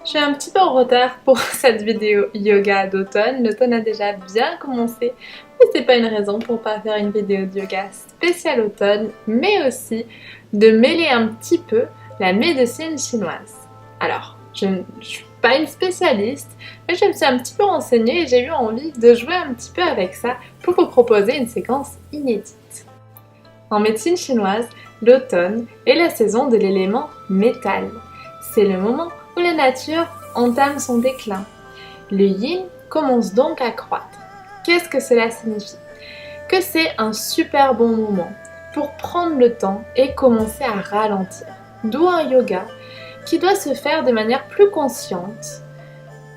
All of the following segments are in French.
Je suis un petit peu en retard pour cette vidéo yoga d'automne. L'automne a déjà bien commencé, mais c'est pas une raison pour pas faire une vidéo de yoga spéciale automne, mais aussi de mêler un petit peu la médecine chinoise. Alors, je ne suis pas une spécialiste, mais je me suis un petit peu renseignée et j'ai eu envie de jouer un petit peu avec ça pour vous proposer une séquence inédite. En médecine chinoise, l'automne est la saison de l'élément métal. C'est le moment où la nature entame son déclin. Le yin commence donc à croître. Qu'est-ce que cela signifie? Que c'est un super bon moment pour prendre le temps et commencer à ralentir. D'où un yoga qui doit se faire de manière plus consciente,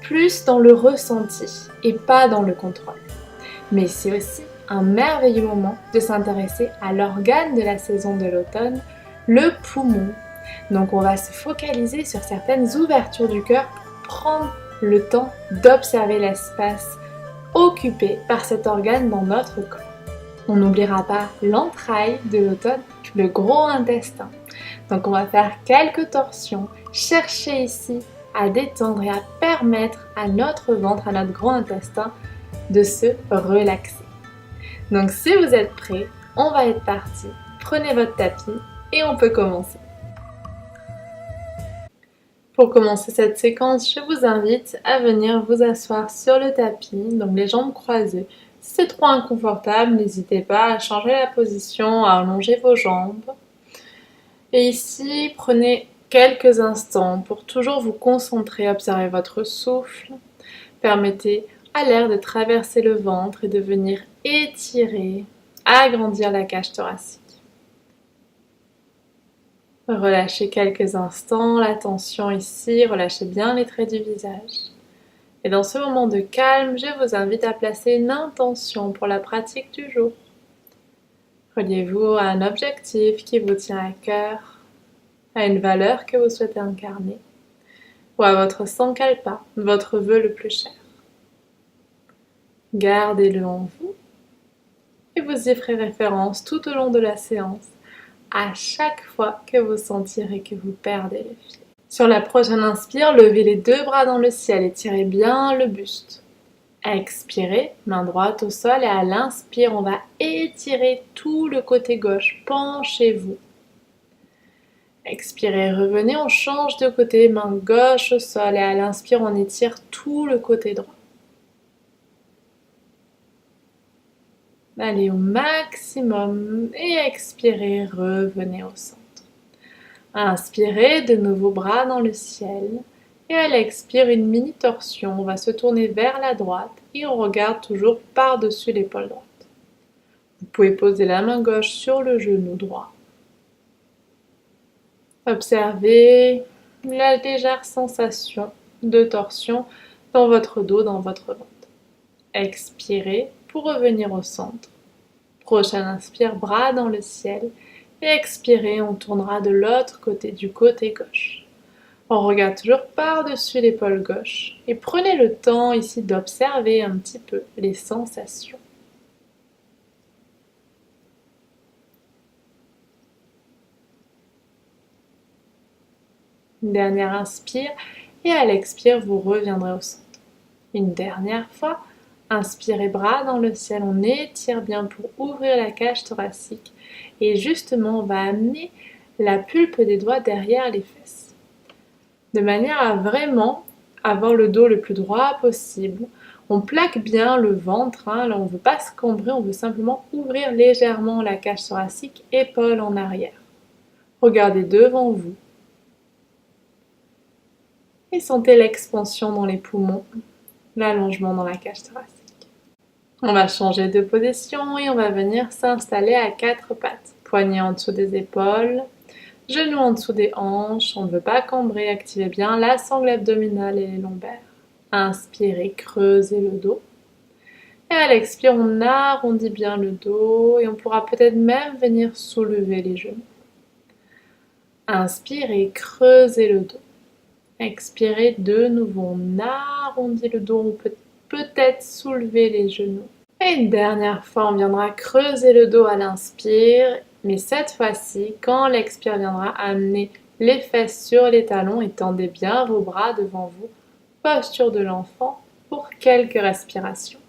plus dans le ressenti et pas dans le contrôle. Mais c'est aussi un merveilleux moment de s'intéresser à l'organe de la saison de l'automne, le poumon. Donc on va se focaliser sur certaines ouvertures du cœur pour prendre le temps d'observer l'espace occupé par cet organe dans notre corps. On n'oubliera pas l'entraille de l'automne, le gros intestin. Donc on va faire quelques torsions, chercher ici à détendre et à permettre à notre ventre, à notre gros intestin de se relaxer. Donc si vous êtes prêts, on va être parti. Prenez votre tapis et on peut commencer. Pour commencer cette séquence, je vous invite à venir vous asseoir sur le tapis, donc les jambes croisées. Si c'est trop inconfortable, n'hésitez pas à changer la position, à allonger vos jambes. Et ici, prenez quelques instants pour toujours vous concentrer, observer votre souffle. Permettez à l'air de traverser le ventre et de venir étirer, agrandir la cage thoracique. Relâchez quelques instants la tension ici, relâchez bien les traits du visage. Et dans ce moment de calme, je vous invite à placer une intention pour la pratique du jour. Reliez-vous à un objectif qui vous tient à cœur, à une valeur que vous souhaitez incarner, ou à votre sankalpa, votre vœu le plus cher. Gardez-le en vous et vous y ferez référence tout au long de la séance, à chaque fois que vous sentirez que vous perdez le fil. Sur la prochaine inspire, levez les deux bras dans le ciel et tirez bien le buste. Expirez, main droite au sol et à l'inspire, on va étirer tout le côté gauche, penchez-vous. Expirez, revenez, on change de côté, main gauche au sol et à l'inspire, on étire tout le côté droit. Allez au maximum et expirez, revenez au centre. Inspirez, de nouveau bras dans le ciel. Et à l'expire, une mini torsion. On va se tourner vers la droite et on regarde toujours par-dessus l'épaule droite. Vous pouvez poser la main gauche sur le genou droit. Observez la légère sensation de torsion dans votre dos, dans votre ventre. Expirez pour revenir au centre. Prochaine inspire, bras dans le ciel. Et expirez, on tournera de l'autre côté, du côté gauche. On regarde toujours par-dessus l'épaule gauche. Et prenez le temps ici d'observer un petit peu les sensations. Une dernière inspire. Et à l'expire, vous reviendrez au centre. Une dernière fois. Inspirez, bras dans le ciel, on étire bien pour ouvrir la cage thoracique. Et justement, on va amener la pulpe des doigts derrière les fesses. De manière à vraiment avoir le dos le plus droit possible. On plaque bien le ventre, là on ne veut pas se cambrer, on veut simplement ouvrir légèrement la cage thoracique, épaules en arrière. Regardez devant vous. Et sentez l'expansion dans les poumons, l'allongement dans la cage thoracique. On va changer de position et on va venir s'installer à quatre pattes. Poignets en dessous des épaules, genoux en dessous des hanches. On ne veut pas cambrer, activez bien la sangle abdominale et les lombaires. Inspirez, creusez le dos. Et à l'expire, on arrondit bien le dos et on pourra peut-être même venir soulever les genoux. Inspirez, creusez le dos. Expirez de nouveau, on arrondit le dos, on peut peut-être soulever les genoux. Et une dernière fois, on viendra creuser le dos à l'inspire, mais cette fois-ci, quand l'expire viendra amener les fesses sur les talons et tendez bien vos bras devant vous. Posture de l'enfant pour quelques respirations.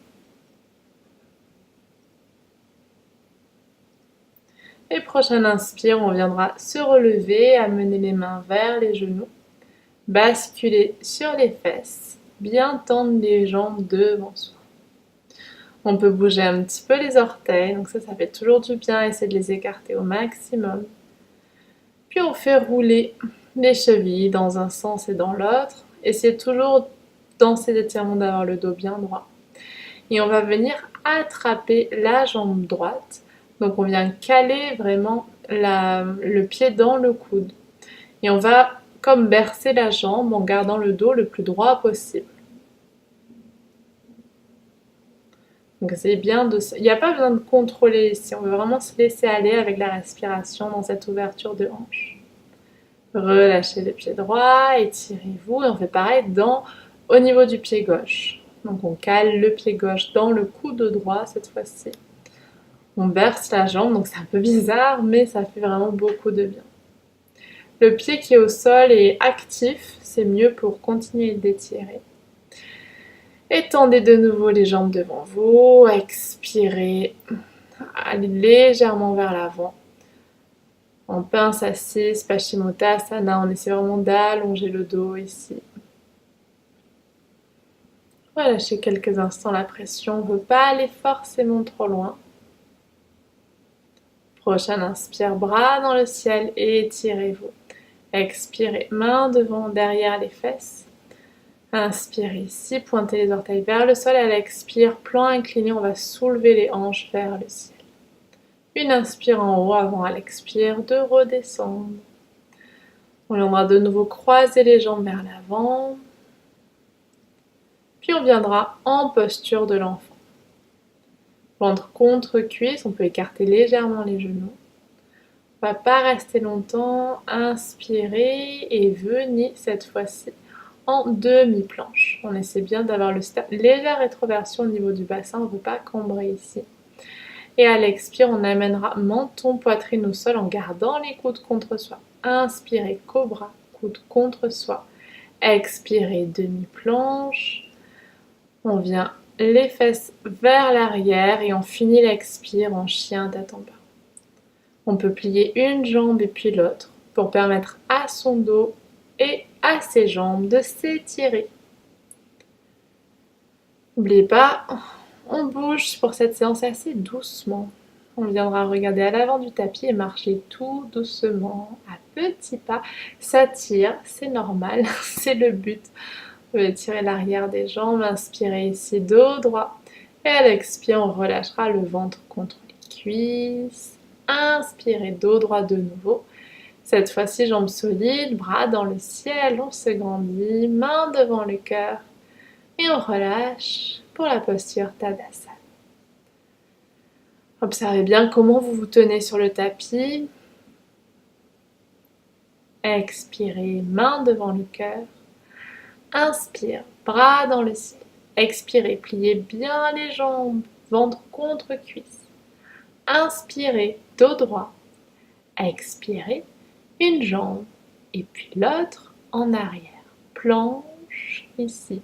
Et prochaine inspire, on viendra se relever, amener les mains vers les genoux, basculer sur les fesses, bien tendre les jambes devant soi. On peut bouger un petit peu les orteils, donc ça fait toujours du bien, essayer de les écarter au maximum. Puis on fait rouler les chevilles dans un sens et dans l'autre. Essayez toujours dans ces étirements d'avoir le dos bien droit. Et on va venir attraper la jambe droite. Donc on vient caler vraiment le pied dans le coude. Et on va comme bercer la jambe en gardant le dos le plus droit possible. Donc c'est bien de... Il n'y a pas besoin de contrôler ici, on veut vraiment se laisser aller avec la respiration dans cette ouverture de hanche. Relâchez le pied droit, étirez-vous et on fait pareil au niveau du pied gauche. Donc on cale le pied gauche dans le coude droit cette fois-ci. On berce la jambe, donc c'est un peu bizarre, mais ça fait vraiment beaucoup de bien. Le pied qui est au sol est actif, c'est mieux pour continuer d'étirer. Étendez de nouveau les jambes devant vous, expirez, allez légèrement vers l'avant. En pince assise, Paschimottanasana, on essaie vraiment d'allonger le dos ici. Relâchez quelques instants la pression, on ne veut pas aller forcément trop loin. Prochaine inspire, bras dans le ciel et étirez-vous. Expirez, main devant, derrière les fesses. Inspirez ici, pointez les orteils vers le sol. À l'expire, plan incliné, on va soulever les hanches vers le ciel. Une inspire en haut avant à l'expire de redescendre. On viendra de nouveau croiser les jambes vers l'avant. Puis on viendra en posture de l'enfant. Ventre contre cuisse, on peut écarter légèrement les genoux. On ne va pas rester longtemps. Inspirez et venez cette fois-ci en demi-planche. On essaie bien d'avoir légère rétroversion au niveau du bassin, on ne veut pas cambrer ici. Et à l'expire, on amènera menton, poitrine au sol en gardant les coudes contre soi. Inspirez, cobra, coude contre soi. Expirez, demi-planche. On vient les fesses vers l'arrière et on finit l'expire en chien tête en bas. On peut plier une jambe et puis l'autre pour permettre à son dos et à ses jambes de s'étirer. N'oubliez pas, on bouge pour cette séance assez doucement. On viendra regarder à l'avant du tapis et marcher tout doucement, à petits pas. Ça tire, c'est normal, c'est le but. Vous pouvez tirer l'arrière des jambes, inspirez ici, dos droit. Et à l'expire, on relâchera le ventre contre les cuisses. Inspirez, dos droit de nouveau. Cette fois-ci, jambes solides, bras dans le ciel, on se grandit, main devant le cœur. Et on relâche pour la posture Tadasana. Observez bien comment vous vous tenez sur le tapis. Expirez, main devant le cœur. Inspire, bras dans le ciel. Expirez, pliez bien les jambes, ventre contre cuisse. Inspirez, dos droit. Expirez, une jambe et puis l'autre en arrière. Planche ici.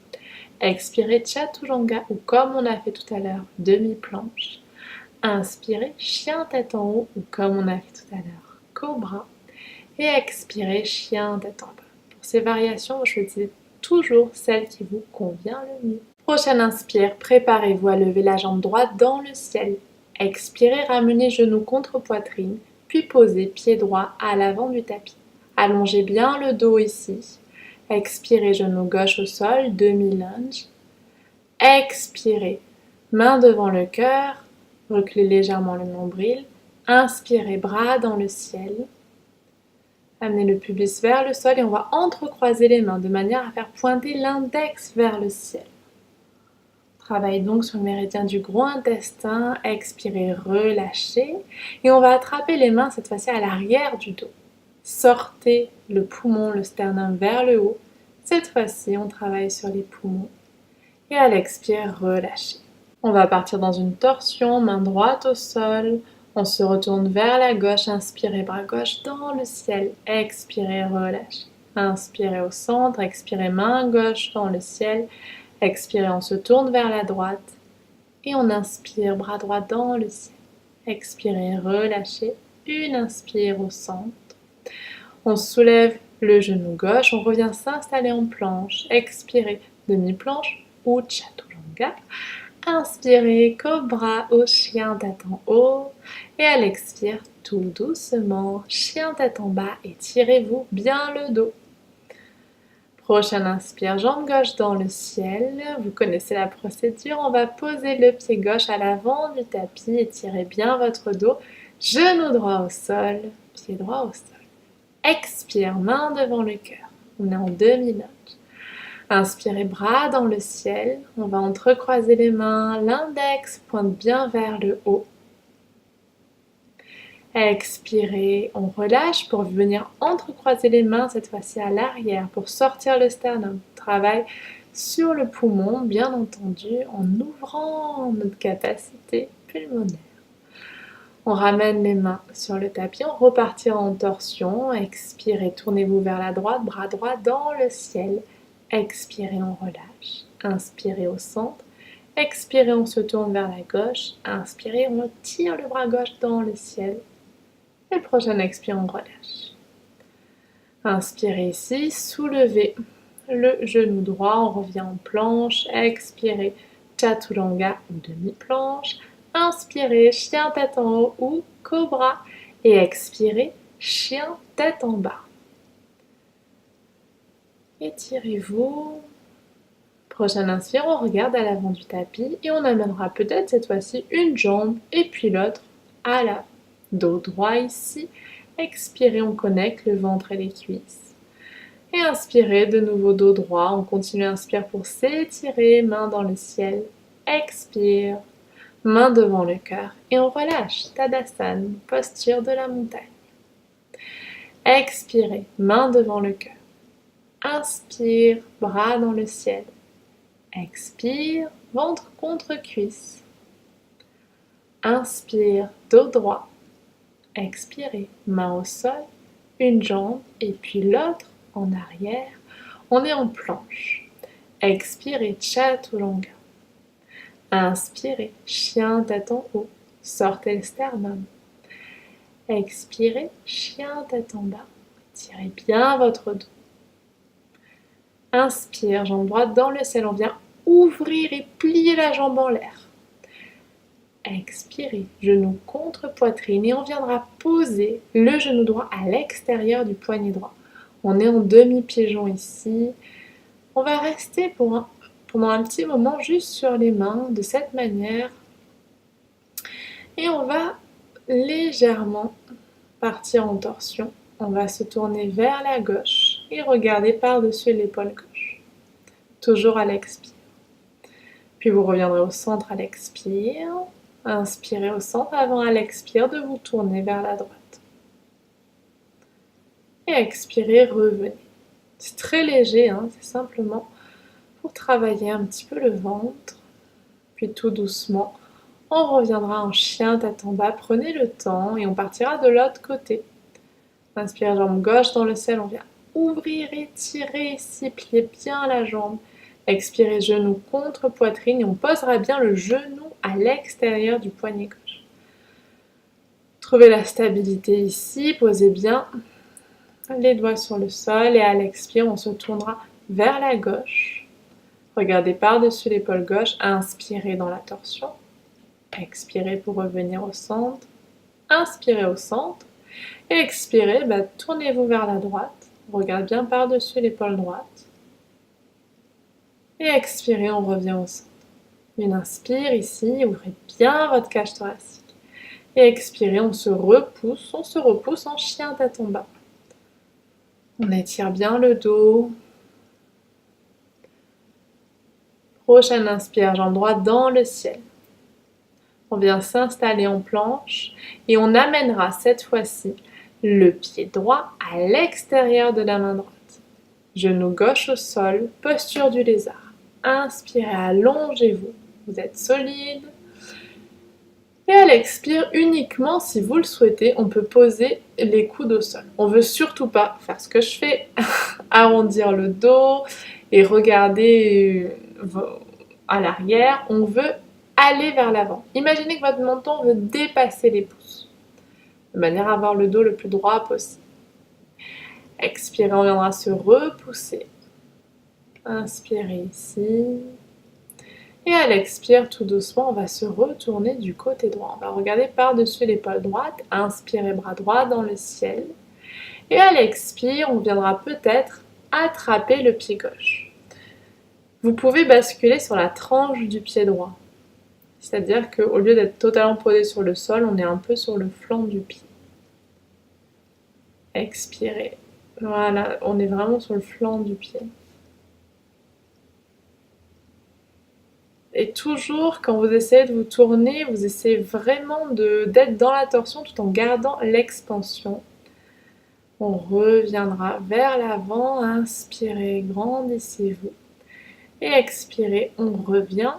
Expirez, Chaturanga ou comme on a fait tout à l'heure, demi-planche. Inspirez, chien tête en haut ou comme on a fait tout à l'heure, cobra. Et expirez, chien tête en bas. Pour ces variations, choisissez toujours celle qui vous convient le mieux. Prochaine inspire, préparez-vous à lever la jambe droite dans le ciel. Expirez, ramenez genou contre poitrine, puis posez pied droit à l'avant du tapis. Allongez bien le dos ici. Expirez, genou gauche au sol, demi-lunge. Expirez, main devant le cœur, reculez légèrement le nombril. Inspirez, bras dans le ciel. Amenez le pubis vers le sol et on va entrecroiser les mains de manière à faire pointer l'index vers le ciel. Travaille donc sur le méridien du gros intestin. Expirez, relâchez. Et on va attraper les mains cette fois-ci à l'arrière du dos. Sortez le poumon, le sternum vers le haut. Cette fois-ci, on travaille sur les poumons. Et à l'expire, relâchez. On va partir dans une torsion, main droite au sol. On se retourne vers la gauche, inspirez, bras gauche dans le ciel, expirez, relâchez. Inspirez au centre, expirez, main gauche dans le ciel, expirez, on se tourne vers la droite et on inspire, bras droit dans le ciel. Expirez, relâchez, une inspire au centre. On soulève le genou gauche, on revient s'installer en planche, expirez, demi-planche ou chaturanga. Inspirez, cobra au chien tête en haut. Et à l'expire, tout doucement, chien tête en bas, étirez-vous bien le dos. Prochaine inspire, jambe gauche dans le ciel. Vous connaissez la procédure, on va poser le pied gauche à l'avant du tapis, étirez bien votre dos. Genou droit au sol, pied droit au sol. Expire, main devant le cœur. On est en demi-note. Inspirez, bras dans le ciel. On va entrecroiser les mains. L'index pointe bien vers le haut. Expirez, on relâche pour venir entrecroiser les mains, cette fois-ci à l'arrière, pour sortir le sternum. Travail sur le poumon, bien entendu, en ouvrant notre capacité pulmonaire. On ramène les mains sur le tapis, on repartira en torsion. Expirez, tournez-vous vers la droite, bras droit dans le ciel. Expirez, on relâche. Inspirez au centre. Expirez, on se tourne vers la gauche. Inspirez, on tire le bras gauche dans le ciel. Et le prochain expire, on relâche. Inspirez ici, soulevez le genou droit, on revient en planche. Expirez, chaturanga ou demi-planche. Inspirez, chien tête en haut ou cobra. Et expirez, chien tête en bas. Étirez-vous. Prochaine inspire, on regarde à l'avant du tapis et on amènera peut-être cette fois-ci une jambe et puis l'autre à l'avant. Dos droit ici. Expirez, on connecte le ventre et les cuisses. Et inspirez, de nouveau dos droit. On continue, inspire pour s'étirer, main dans le ciel. Expire, main devant le cœur. Et on relâche, Tadasana, posture de la montagne. Expirez, main devant le cœur. Inspire, bras dans le ciel. Expire, ventre contre cuisse. Inspire, dos droit. Expirez, main au sol, une jambe et puis l'autre en arrière. On est en planche. Expirez, chaturanga. Inspirez, chien tête en haut. Sortez le sternum. Expirez, chien tête en bas. Tirez bien votre dos. Inspire, jambe droite dans le ciel. On vient ouvrir et plier la jambe en l'air. Expirez, genou contre poitrine et on viendra poser le genou droit à l'extérieur du poignet droit. On est en demi-pigeon ici. On va rester pendant un petit moment juste sur les mains de cette manière. Et on va légèrement partir en torsion. On va se tourner vers la gauche et regarder par-dessus l'épaule gauche. Toujours à l'expire. Puis vous reviendrez au centre à l'expire. Inspirez au centre avant à l'expire de vous tourner vers la droite. Et expirez, revenez. C'est très léger, c'est simplement pour travailler un petit peu le ventre. Puis tout doucement, on reviendra en chien tête en bas. Prenez le temps et on partira de l'autre côté. Inspire, jambe gauche dans le ciel, on vient ouvrir, étirer ici, plier bien la jambe. Expirez, genou contre poitrine et on posera bien le genou à l'extérieur du poignet gauche. Trouvez la stabilité ici, posez bien les doigts sur le sol et à l'expire, on se tournera vers la gauche. Regardez par-dessus l'épaule gauche, inspirez dans la torsion. Expirez pour revenir au centre. Inspirez au centre. Et expirez, tournez-vous vers la droite. Regardez bien par-dessus l'épaule droite. Et expirez, on revient au centre. Une inspire ici, ouvrez bien votre cage thoracique. Et expirez, on se repousse en chien tête en bas. On étire bien le dos. Prochaine inspire, jambe droite dans le ciel. On vient s'installer en planche et on amènera cette fois-ci le pied droit à l'extérieur de la main droite. Genou gauche au sol, posture du lézard. Inspirez, allongez-vous. Vous êtes solide. Et à l'expire, uniquement si vous le souhaitez, on peut poser les coudes au sol. On veut surtout pas faire ce que je fais, arrondir le dos et regarder à l'arrière. On veut aller vers l'avant. Imaginez que votre menton veut dépasser les pouces, de manière à avoir le dos le plus droit possible. Expirez, on viendra se repousser. Inspirez ici. Et à l'expire, tout doucement, on va se retourner du côté droit. On va regarder par-dessus l'épaule droite. Inspirez, bras droit dans le ciel. Et à l'expire, on viendra peut-être attraper le pied gauche. Vous pouvez basculer sur la tranche du pied droit. C'est-à-dire qu'au lieu d'être totalement posé sur le sol, on est un peu sur le flanc du pied. Expirez. Voilà, on est vraiment sur le flanc du pied. Et toujours, quand vous essayez de vous tourner, vous essayez vraiment d'être dans la torsion tout en gardant l'expansion. On reviendra vers l'avant, inspirez, grandissez-vous. Et expirez, on revient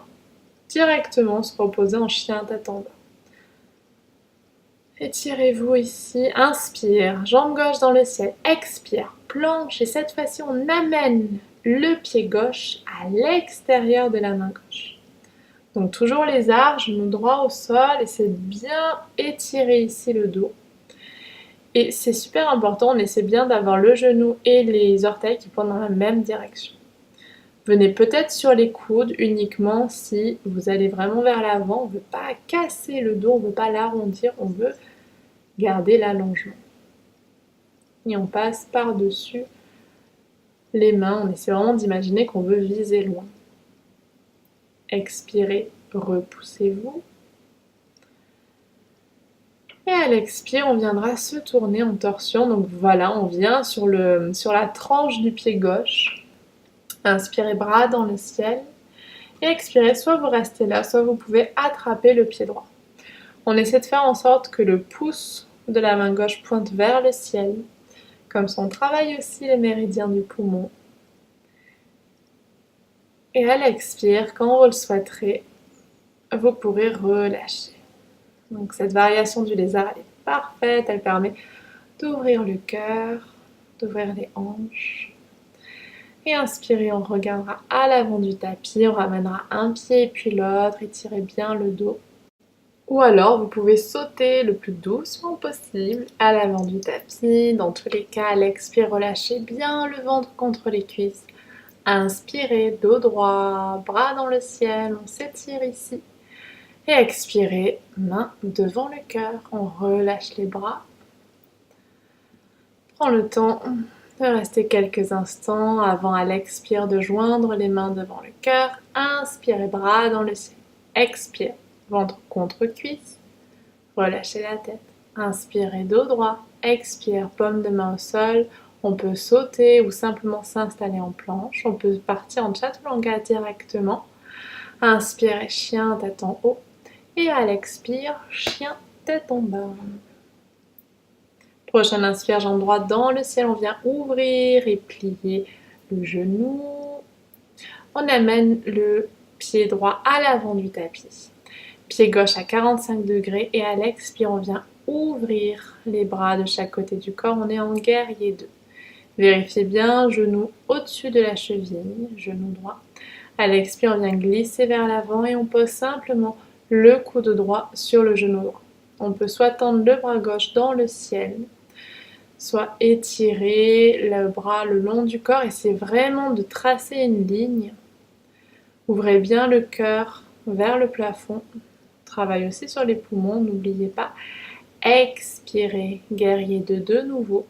directement se reposer en chien tête en bas. Étirez-vous ici, inspire, jambe gauche dans le ciel, expire, planche. Et cette fois-ci, on amène le pied gauche à l'extérieur de la main gauche. Donc toujours les arcs, genou droit au sol, et c'est bien étirer ici le dos. Et c'est super important, on essaie bien d'avoir le genou et les orteils qui pointent dans la même direction. Venez peut-être sur les coudes uniquement si vous allez vraiment vers l'avant. On ne veut pas casser le dos, on ne veut pas l'arrondir, on veut garder l'allongement. Et on passe par-dessus les mains, on essaie vraiment d'imaginer qu'on veut viser loin. Expirez, repoussez-vous. Et à l'expire, on viendra se tourner en torsion. Donc voilà, on vient sur la tranche du pied gauche. Inspirez, bras dans le ciel. Et expirez, soit vous restez là, soit vous pouvez attraper le pied droit. On essaie de faire en sorte que le pouce de la main gauche pointe vers le ciel. Comme ça, on travaille aussi les méridiens du poumon. Et à l'expire, quand vous le souhaiterez, vous pourrez relâcher. Donc cette variation du lézard, elle est parfaite, elle permet d'ouvrir le cœur, d'ouvrir les hanches. Et inspirez, on regardera à l'avant du tapis, on ramènera un pied puis l'autre, étirez bien le dos. Ou alors vous pouvez sauter le plus doucement possible à l'avant du tapis. Dans tous les cas, à l'expire, relâchez bien le ventre contre les cuisses. Inspirez, dos droit, bras dans le ciel, on s'étire ici. Et expirez, main devant le cœur, on relâche les bras. Prends le temps de rester quelques instants avant à l'expire de joindre les mains devant le cœur. Inspirez, bras dans le ciel. Expire, ventre contre cuisse. Relâchez la tête. Inspirez, dos droit. Expire, paume de main au sol. On peut sauter ou simplement s'installer en planche. On peut partir en chaturanga directement. Inspirez, chien, tête en haut. Et à l'expire, chien, tête en bas. Prochaine inspire, jambe droite dans le ciel. On vient ouvrir et plier le genou. On amène le pied droit à l'avant du tapis. Pied gauche à 45 degrés. Et à l'expire, on vient ouvrir les bras de chaque côté du corps. On est en guerrier 2. Vérifiez bien, genou au-dessus de la cheville, genou droit. À l'expire, on vient glisser vers l'avant et on pose simplement le coude droit sur le genou droit. On peut soit tendre le bras gauche dans le ciel, soit étirer le bras le long du corps, et c'est vraiment de tracer une ligne. Ouvrez bien le cœur vers le plafond. Travaille aussi sur les poumons, n'oubliez pas. Expirez, guerrier 2 de nouveau.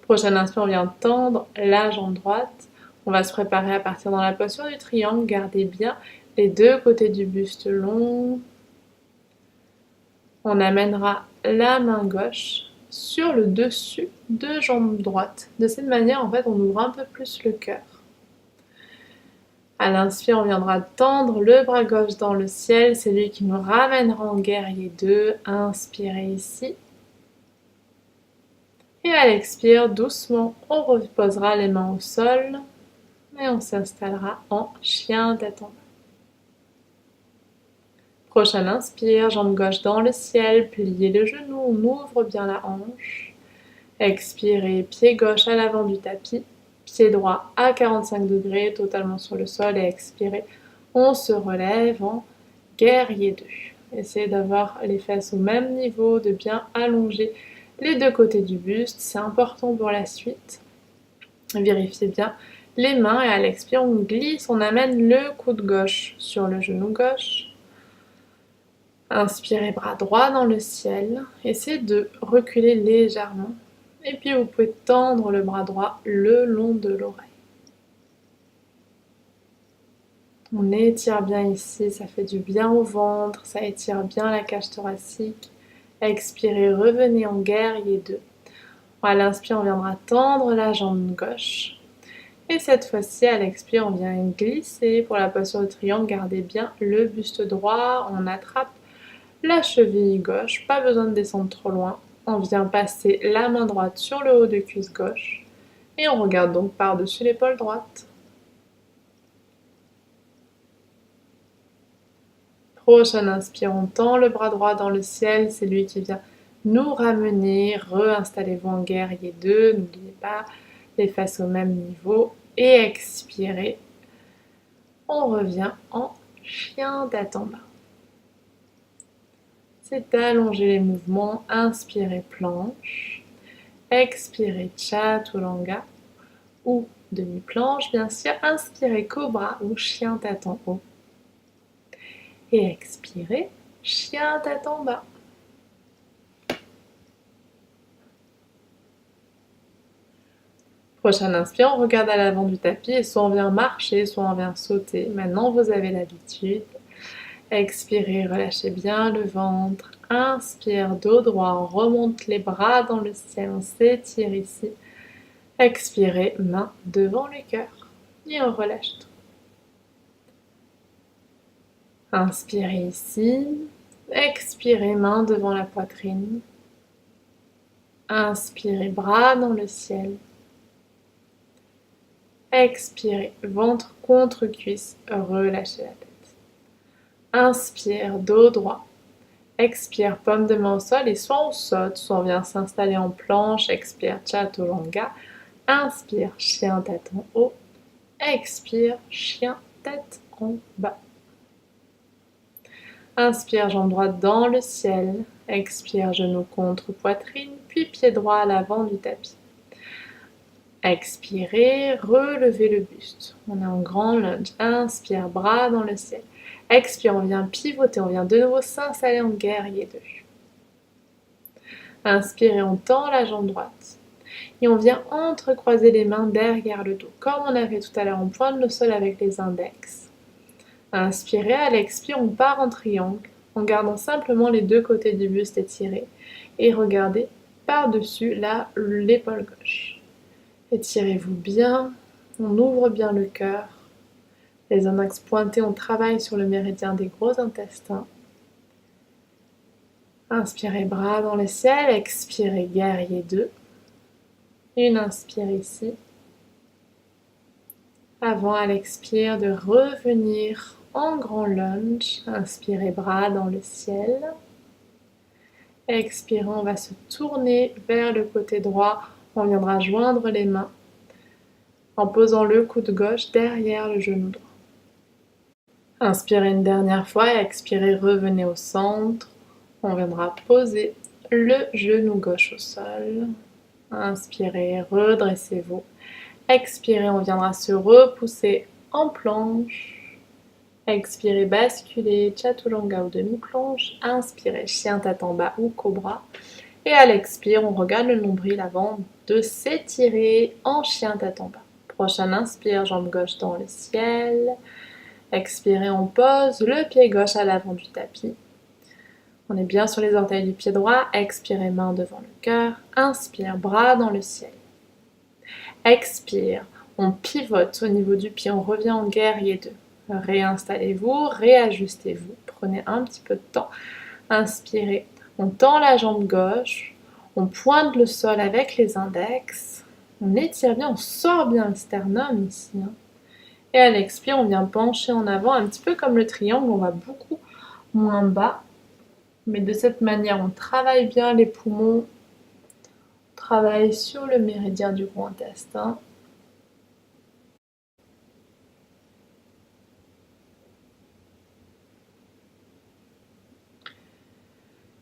Prochaine inspire, on vient tendre la jambe droite. On va se préparer à partir dans la posture du triangle. Gardez bien les deux côtés du buste long. On amènera la main gauche sur le dessus de jambe droite. De cette manière, en fait, on ouvre un peu plus le cœur. À l'inspire, on viendra tendre le bras gauche dans le ciel. C'est lui qui nous ramènera en guerrier 2. Inspirez ici. Et à l'expire, doucement, on reposera les mains au sol et on s'installera en chien tête en bas. Prochain inspire, jambe gauche dans le ciel, pliez le genou, on ouvre bien la hanche. Expirez, pied gauche à l'avant du tapis, pied droit à 45 degrés, totalement sur le sol et expirez. On se relève en guerrier 2. Essayez d'avoir les fesses au même niveau, de bien allonger les deux côtés du buste, c'est important pour la suite. Vérifiez bien les mains et à l'expire, on glisse, on amène le coude gauche sur le genou gauche. Inspirez, bras droit dans le ciel. Essayez de reculer légèrement. Et puis vous pouvez tendre le bras droit le long de l'oreille. On étire bien ici, ça fait du bien au ventre, ça étire bien la cage thoracique. Expirez, revenez en guerrier 2. À l'inspire, on viendra tendre la jambe gauche. Et cette fois-ci, à l'expire, on vient glisser. Pour la posture de triangle, gardez bien le buste droit. On attrape la cheville gauche, pas besoin de descendre trop loin. On vient passer la main droite sur le haut de cuisse gauche. Et on regarde donc par-dessus l'épaule droite. Prochaine inspire, on tend le bras droit dans le ciel. C'est lui qui vient nous ramener. Réinstallez-vous en guerrier 2. N'oubliez pas les fesses au même niveau. Et expirez. On revient en chien tête en bas. C'est d'allonger les mouvements. Inspirez planche. Expirez chaturanga ou demi-planche bien sûr. Inspirez cobra ou chien tête en haut. Et expirez chien tête en bas. Prochain inspire, on regarde à l'avant du tapis et soit on vient marcher, soit on vient sauter. Maintenant, vous avez l'habitude. Expirez, relâchez bien le ventre. Inspire, dos droit, on remonte les bras dans le ciel, on s'étire ici. Expirez, main devant le cœur et on relâche tout. Inspirez ici. Expirez, main devant la poitrine. Inspirez, bras dans le ciel. Expirez, ventre contre cuisse, relâchez la tête. Inspire, dos droit. Expire, paume de main au sol et soit on saute, soit on vient s'installer en planche. Expire, chaturanga. Inspire, chien tête en haut. Expire, chien tête en bas. Inspire, jambe droite dans le ciel. Expire, genou contre poitrine, puis pied droit à l'avant du tapis. Expirez, relevez le buste. On est en grand lunge. Inspire, bras dans le ciel. Expire, on vient pivoter, on vient de nouveau s'installer en guerrier 2. Inspirez, on tend la jambe droite. Et on vient entrecroiser les mains derrière le dos, comme on a fait tout à l'heure. On pointe le sol avec les index. Inspirez, à l'expire, on part en triangle, en gardant simplement les deux côtés du buste étirés. Et regardez par-dessus l'épaule gauche. Étirez-vous bien, on ouvre bien le cœur. Les index pointés, on travaille sur le méridien des gros intestins. Inspirez, bras dans le ciel, expirez, guerrier 2. Une inspire ici. Avant, à l'expire, de revenir en grand lunge. Inspirez, bras dans le ciel. Expirant, on va se tourner vers le côté droit. On viendra joindre les mains en posant le coude gauche derrière le genou droit. Inspirez une dernière fois et expirez, revenez au centre. On viendra poser le genou gauche au sol. Inspirez, redressez-vous. Expirez, on viendra se repousser en planche. Expirez, basculez, chaturanga ou demi-planche. Inspirez, chien tête en bas ou cobra. Et à l'expire, on regarde le nombril avant de s'étirer en chien tête en bas. Prochain inspire, jambe gauche dans le ciel. Expirez, on pose le pied gauche à l'avant du tapis. On est bien sur les orteils du pied droit. Expirez, main devant le cœur. Inspire, bras dans le ciel. Expire, on pivote au niveau du pied. On revient en guerrier 2. Réinstallez-vous, réajustez-vous. Prenez un petit peu de temps. Inspirez, on tend la jambe gauche. On pointe le sol avec les index. On étire bien, on sort bien le sternum ici. Et à l'expire, on vient pencher en avant, un petit peu comme le triangle. On va beaucoup moins bas. Mais de cette manière, on travaille bien les poumons, on travaille sur le méridien du gros intestin.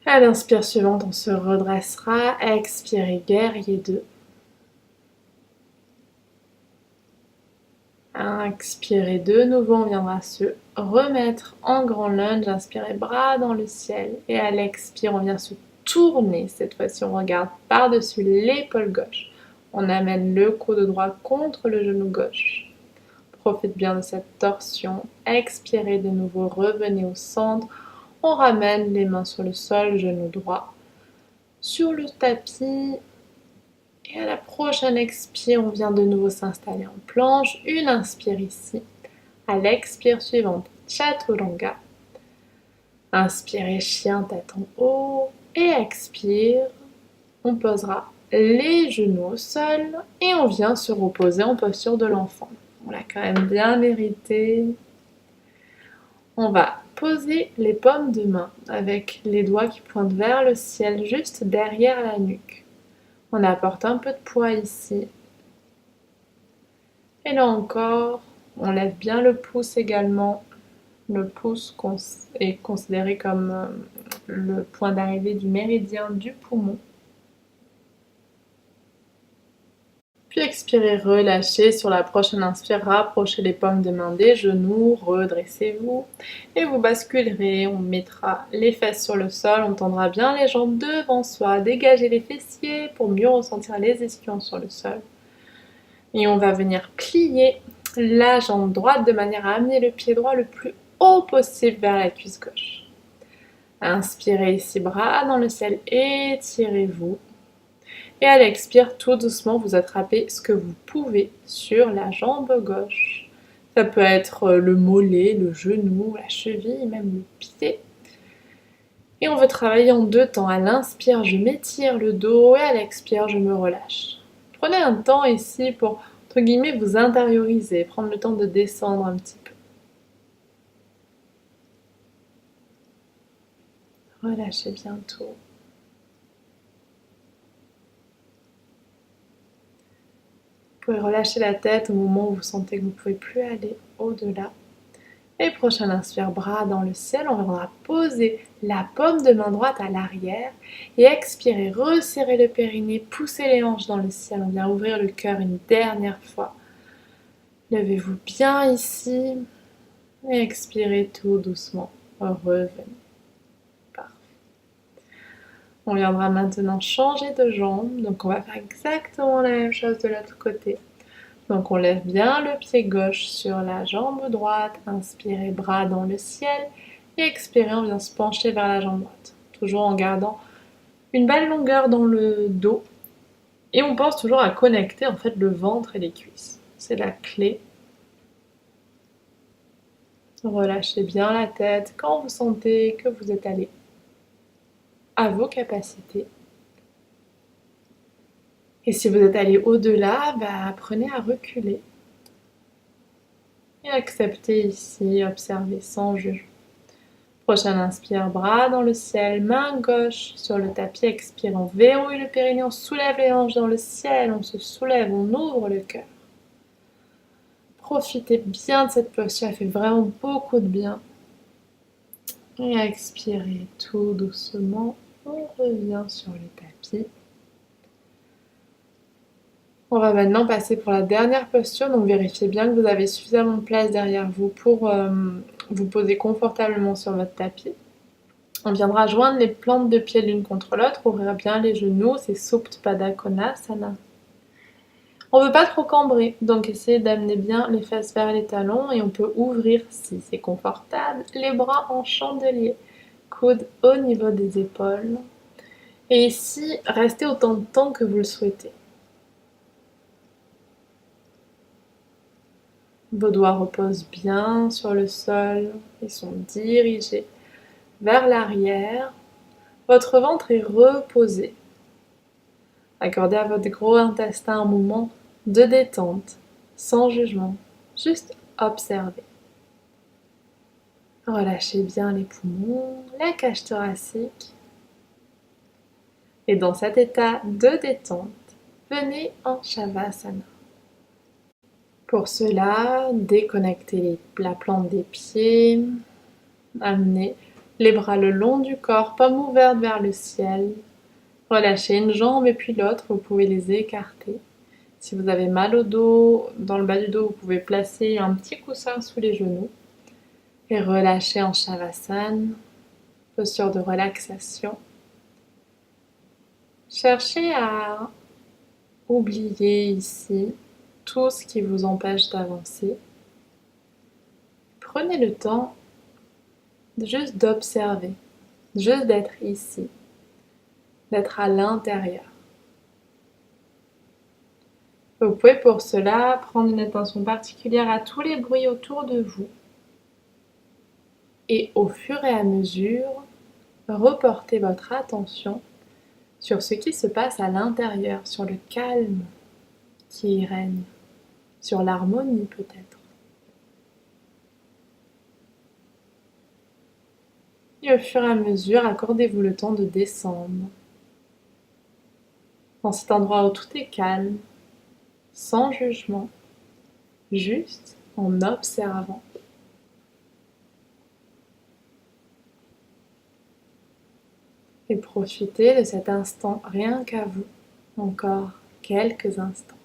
À l'inspire suivante, on se redressera. Expirez, guerrier 2. Expirez de nouveau, on viendra se remettre en grand lunge. Inspirez, bras dans le ciel. Et à l'expire, on vient se tourner. Cette fois-ci, on regarde par-dessus l'épaule gauche. On amène le coude droit contre le genou gauche. Profite bien de cette torsion. Expirez de nouveau, revenez au centre. On ramène les mains sur le sol, genou droit sur le tapis. Et à la prochaine expire, on vient de nouveau s'installer en planche. Une inspire ici. À l'expire suivante, Chaturanga. Inspirez, chien, tête en haut. Et expire, on posera les genoux au sol. Et on vient se reposer en posture de l'enfant. On l'a quand même bien mérité. On va poser les paumes de main avec les doigts qui pointent vers le ciel, juste derrière la nuque. On apporte un peu de poids ici. Et là encore, on lève bien le pouce également. Le pouce est considéré comme le point d'arrivée du méridien du poumon. Puis expirez, relâchez. Sur la prochaine inspire, rapprochez les paumes de main des genoux, redressez-vous. Et vous basculerez, on mettra les fesses sur le sol, on tendra bien les jambes devant soi, dégagez les fessiers pour mieux ressentir les ischions sur le sol. Et on va venir plier la jambe droite de manière à amener le pied droit le plus haut possible vers la cuisse gauche. Inspirez ici, bras dans le ciel, étirez-vous. Et à l'expire, tout doucement, vous attrapez ce que vous pouvez sur la jambe gauche. Ça peut être le mollet, le genou, la cheville, même le pied. Et on veut travailler en deux temps. À l'inspire, je m'étire le dos et à l'expire, je me relâche. Prenez un temps ici pour, entre guillemets, vous intérioriser, prendre le temps de descendre un petit peu. Relâchez bien tout. Vous pouvez relâcher la tête au moment où vous sentez que vous ne pouvez plus aller au-delà. Et prochaine inspire, bras dans le ciel, on viendra poser la paume de main droite à l'arrière et expirer, resserrer le périnée, pousser les hanches dans le ciel, on vient ouvrir le cœur une dernière fois. Levez-vous bien ici et expirez tout doucement, revenez. Parfait. On viendra maintenant changer de jambe, donc on va faire exactement la même chose de l'autre côté. Donc on lève bien le pied gauche sur la jambe droite, inspirez, bras dans le ciel, et expirez, on vient se pencher vers la jambe droite. Toujours en gardant une belle longueur dans le dos. Et on pense toujours à connecter en fait le ventre et les cuisses. C'est la clé. Relâchez bien la tête quand vous sentez que vous êtes allé à vos capacités. Et si vous êtes allé au-delà, apprenez à reculer. Et acceptez ici, observez sans jugement. Prochaine inspire, bras dans le ciel, main gauche sur le tapis, expire, on verrouille le périnée, on soulève les hanches dans le ciel, on se soulève, on ouvre le cœur. Profitez bien de cette posture, elle fait vraiment beaucoup de bien. Et expirez tout doucement, on revient sur le tapis. On va maintenant passer pour la dernière posture, donc vérifiez bien que vous avez suffisamment de place derrière vous pour vous poser confortablement sur votre tapis. On viendra joindre les plantes de pied l'une contre l'autre, ouvrir bien les genoux, c'est Supta Konasana. On ne veut pas trop cambrer, donc essayez d'amener bien les fesses vers les talons et on peut ouvrir, si c'est confortable, les bras en chandelier, coudes au niveau des épaules. Et ici, restez autant de temps que vous le souhaitez. Vos doigts reposent bien sur le sol, ils sont dirigés vers l'arrière. Votre ventre est reposé. Accordez à votre gros intestin un moment de détente, sans jugement, juste observez. Relâchez bien les poumons, la cage thoracique. Et dans cet état de détente, venez en Shavasana. Pour cela, déconnectez la plante des pieds, amenez les bras le long du corps, paume ouverte vers le ciel. Relâchez une jambe et puis l'autre, vous pouvez les écarter. Si vous avez mal au dos, dans le bas du dos, vous pouvez placer un petit coussin sous les genoux. Et relâchez en Shavasana, posture de relaxation. Cherchez à oublier ici tout ce qui vous empêche d'avancer. Prenez le temps juste d'observer, juste d'être ici, d'être à l'intérieur. Vous pouvez pour cela prendre une attention particulière à tous les bruits autour de vous et au fur et à mesure, reporter votre attention sur ce qui se passe à l'intérieur, sur le calme qui y règne, sur l'harmonie peut-être. Et au fur et à mesure, accordez-vous le temps de descendre dans cet endroit où tout est calme, sans jugement, juste en observant. Et profitez de cet instant rien qu'à vous, encore quelques instants.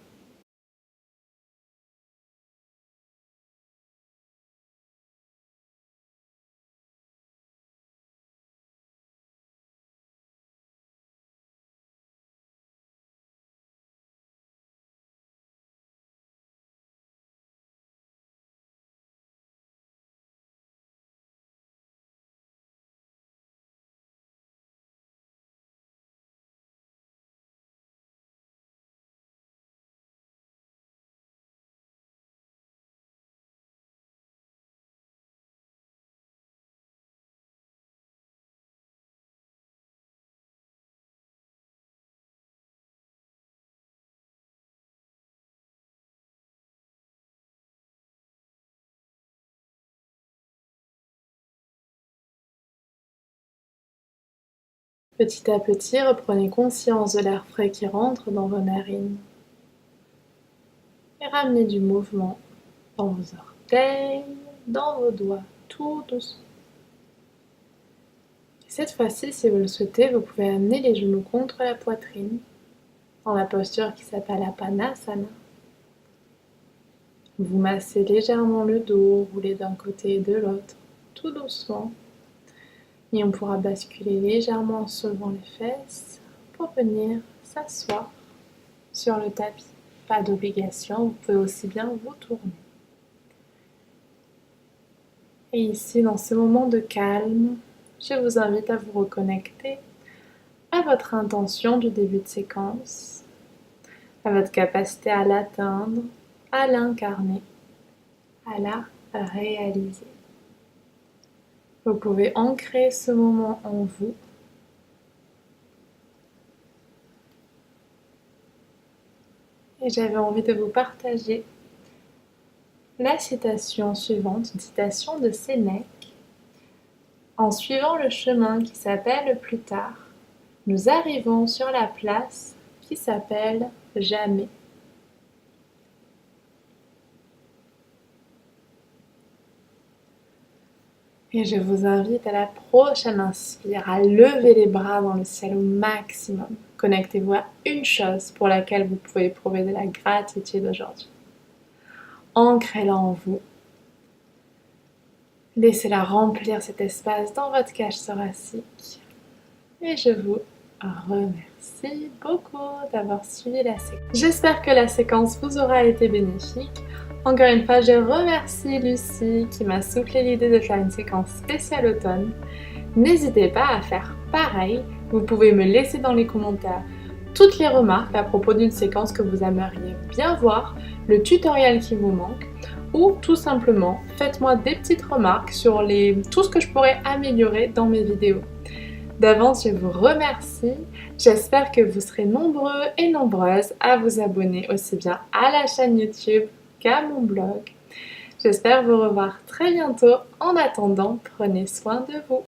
Petit à petit, reprenez conscience de l'air frais qui rentre dans vos narines. Et ramenez du mouvement dans vos orteils, dans vos doigts, tout doucement. Cette fois-ci, si vous le souhaitez, vous pouvez amener les genoux contre la poitrine, dans la posture qui s'appelle Apanasana. Vous massez légèrement le dos, roulez d'un côté et de l'autre, tout doucement. Et on pourra basculer légèrement en soulevant les fesses pour venir s'asseoir sur le tapis. Pas d'obligation, vous pouvez aussi bien vous tourner. Et ici, dans ce moment de calme, je vous invite à vous reconnecter à votre intention du début de séquence, à votre capacité à l'atteindre, à l'incarner, à la réaliser. Vous pouvez ancrer ce moment en vous. Et j'avais envie de vous partager la citation suivante, une citation de Sénèque. En suivant le chemin qui s'appelle plus tard, nous arrivons sur la place qui s'appelle jamais. Et je vous invite à la prochaine inspire à lever les bras dans le ciel au maximum. Connectez-vous à une chose pour laquelle vous pouvez éprouver de la gratitude aujourd'hui. Ancrez-la en vous. Laissez-la remplir cet espace dans votre cage thoracique. Et je vous remercie beaucoup d'avoir suivi la séquence. J'espère que la séquence vous aura été bénéfique. Encore une fois, je remercie Lucie qui m'a soufflé l'idée de faire une séquence spéciale automne. N'hésitez pas à faire pareil. Vous pouvez me laisser dans les commentaires toutes les remarques à propos d'une séquence que vous aimeriez bien voir, le tutoriel qui vous manque, ou tout simplement faites-moi des petites remarques sur tout ce que je pourrais améliorer dans mes vidéos. D'avance, je vous remercie. J'espère que vous serez nombreux et nombreuses à vous abonner aussi bien à la chaîne YouTube qu'à mon blog. J'espère vous revoir très bientôt. En attendant, prenez soin de vous.